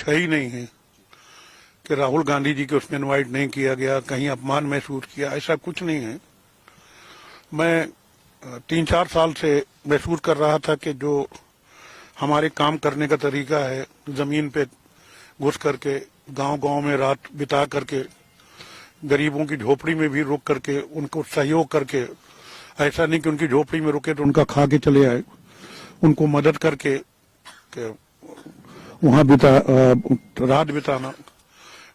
है ही नहीं है कि राहुल गांधी जी को उसमें इनवाइट नहीं किया गया, कहीं अपमान महसूस किया, ऐसा कुछ नहीं है। मैं 3-4 साल से महसूस कर रहा था कि जो हमारे काम करने का तरीका है, जमीन पे घुस करके गांव-गांव में रात बिता करके गरीबों की झोपड़ी में भी रुक करके उनको सहयोग करके, ऐसा नहीं कि उनकी झोपड़ी में रुके तो उनका खा के चले आए, उनको मदद करके वहां रात बिताना।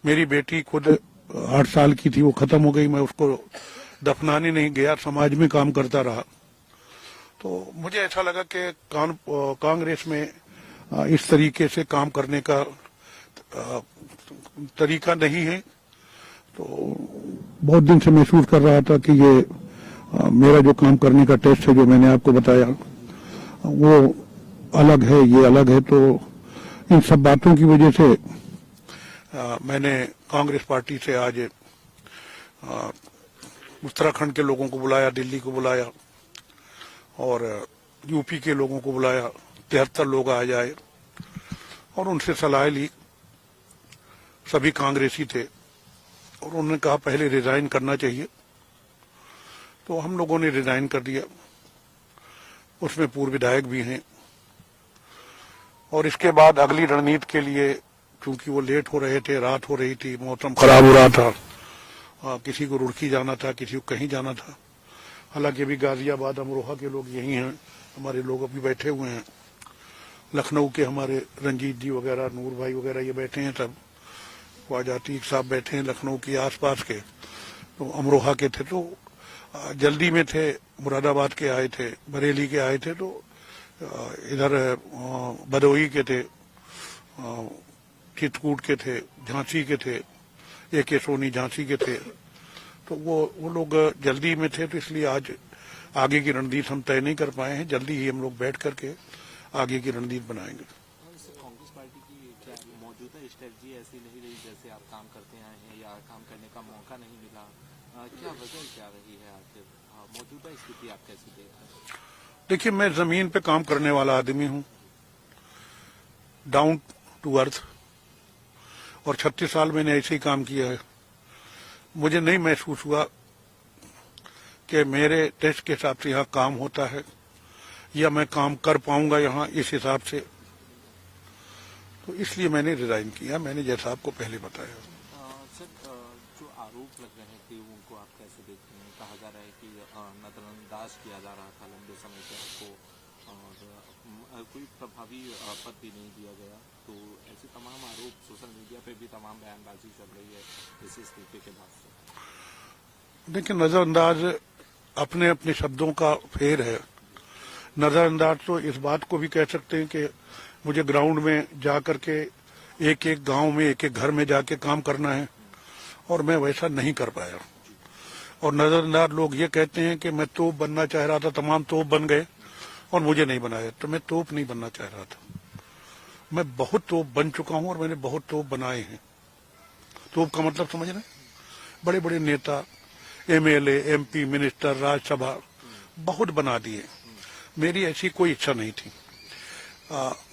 मेरी बेटी खुद 8 साल की थी, वो खत्म हो गई, मैं उसको दफनाने नहीं गया, समाज में काम करता रहा। तो मुझे ऐसा लगा कि कांग्रेस में इस तरीके से काम करने का तरीका नहीं है। तो बहुत दिन से महसूस कर रहा था कि ये मेरा जो काम करने का टेस्ट है, जो मैंने आपको बताया, वो अलग है, ये अलग है। तो इन सब बातों की वजह से मैंने कांग्रेस पार्टी से आज उत्तराखंड के लोगों को बुलाया, दिल्ली को बुलाया और यूपी के लोगों को बुलाया, 73 लोग आ जाए और उनसे सलाह ली। सभी कांग्रेसी थे और उन्होंने कहा पहले रिजाइन करना चाहिए। तो हम लोगों ने रिजाइन कर दिया। उसमें पूर्व विधायक भी हैं और इसके बाद अगली रणनीति के लिए, क्योंकि वो लेट हो रहे थे, रात हो रही थी, मौसम खराब हो रहा था, किसी को रुड़की जाना था, किसी को कहीं जाना था। हालांकि अभी गाजियाबाद अमरोहा के लोग यही हैं, हमारे लोग अभी बैठे हुए हैं, लखनऊ के हमारे रंजीत जी वगैरह, नूर भाई वगैरह ये बैठे हैं, सब ख्वाजा अतीक साहब बैठे हैं लखनऊ के आसपास के, तो अमरोहा के थे, तो जल्दी में थे, मुरादाबाद के आए थे, बरेली के आए थे, तो इधर भदोही के थे, चित्रकूट के थे, झांसी के थे, AK सोनी झांसी के थे। तो वो लोग जल्दी में थे, तो इसलिए आज आगे की रणनीति हम तय नहीं कर पाए हैं। जल्दी ही हम लोग बैठ करके आगे की रणनीति बनाएंगे। कांग्रेस पार्टी की क्या मौजूदा स्ट्रेटजी ऐसी नहीं रही जैसे आप काम करते आए हैं, या काम करने का मौका नहीं मिला? क्या वजह क्या रही है आखिर? मौजूदा स्थिति आप कैसी देख रहे हैं? देखिए, मैं जमीन पे काम करने वाला आदमी हूँ, डाउन टू अर्थ, और 36 साल मैंने ऐसे ही काम किया है। मुझे नहीं महसूस हुआ कि मेरे टेस्ट के हिसाब से यहाँ काम होता है या मैं काम कर पाऊंगा यहाँ इस हिसाब से, तो इसलिए मैंने रिजाइन किया, मैंने जैसा आपको पहले बताया। सर, जो आरोप लग रहे थे उनको आप कैसे देखते हैं? कहा जा रहा है कि नजरअंदाज किया जा रहा था लंबे समय से आपको और कोई प्रभावी पद भी नहीं दिया गया, तो ऐसे तमाम आरोप सोशल मीडिया पे भी तमाम बयानबाजी चल रही है इस इस्तीफे के बाद से। देखिए, नजरअंदाज अपने अपने शब्दों का फेर है। नजरअंदाज तो इस बात को भी कह सकते हैं कि मुझे ग्राउंड में जा करके एक एक गांव में, एक एक घर में जाके काम करना है, और मैं वैसा नहीं कर पाया। और नजरअंदाज लोग ये कहते हैं कि मैं तोप बनना चाह रहा था, तमाम तोप बन गए और मुझे नहीं बनाया। तो मैं तोप नहीं बनना चाह रहा था, मैं बहुत तोप बन चुका हूं और मैंने बहुत तोप बनाए हैं। तोप का मतलब समझ रहे हैं? बड़े बड़े नेता, MLA, MP, मिनिस्टर, राज्यसभा बहुत बना दिए। मेरी ऐसी कोई इच्छा नहीं थी।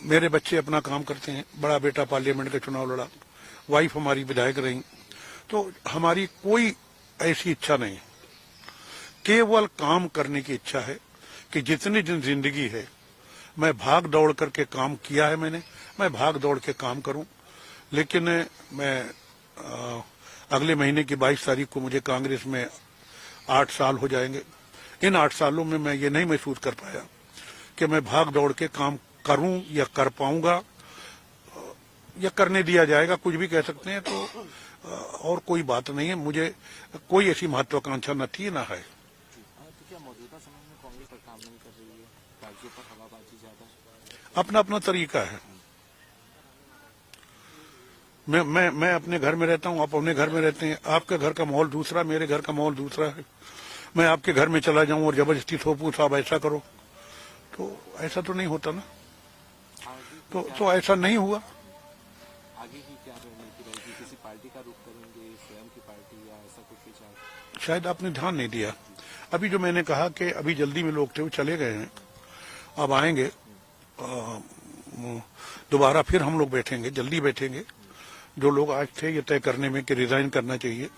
मेरे बच्चे अपना काम करते हैं, बड़ा बेटा पार्लियामेंट का चुनाव लड़ा, वाइफ हमारी विधायक रही, तो हमारी कोई ऐसी इच्छा नहीं। केवल काम करने की इच्छा है कि जितनी दिन जिंदगी है मैं भाग दौड़ करके काम किया है, मैं भाग दौड़ के काम करूं। लेकिन मैं अगले महीने की 22 तारीख को मुझे कांग्रेस में 8 साल हो जाएंगे। इन 8 सालों में मैं ये नहीं महसूस कर पाया कि मैं भाग दौड़ के काम करूं या कर पाऊंगा या करने दिया जाएगा, कुछ भी कह सकते हैं। तो और कोई बात नहीं है, मुझे कोई ऐसी महत्वाकांक्षा न थी न है। तो क्या मौजूदा समय में कांग्रेस पर काम नहीं कर रही है? राज्यों पर हवाबाजी ज्यादा? अपना अपना तरीका है। मैं अपने घर में रहता हूं, आप अपने घर में रहते हैं। आपके घर का माहौल दूसरा, मेरे घर का माहौल दूसरा है। मैं आपके घर में चला जाऊं और जबरदस्ती थोपूं साहब ऐसा करो, तो ऐसा तो नहीं होता ना। तो ऐसा नहीं हुआ। आगे की क्या रणनीति रहेगी? किसी पार्टी का रुख करेंगे, स्वयं की पार्टी, या ऐसा कुछ विचार? शायद आपने ध्यान नहीं दिया। अभी जो मैंने कहा कि अभी जल्दी में लोग थे वो चले गए हैं, अब आएंगे। दोबारा फिर हम लोग बैठेंगे, जल्दी बैठेंगे। जो लोग आज थे ये तय करने में कि रिजाइन करना चाहिए,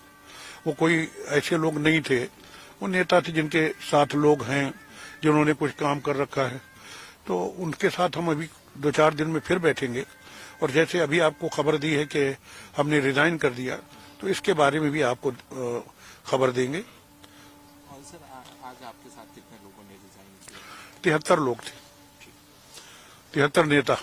वो कोई ऐसे लोग नहीं थे, वो नेता थे जिनके साथ लोग हैं, जिन्होंने कुछ काम कर रखा है। तो उनके साथ हम अभी 2-4 दिन में फिर बैठेंगे, और जैसे अभी आपको खबर दी है कि हमने रिजाइन कर दिया, तो इसके बारे में भी आपको खबर देंगे। और सर आज आपके साथ कितने लोगों ने रिजाइन किया? 73 लोग थे, 73 नेता।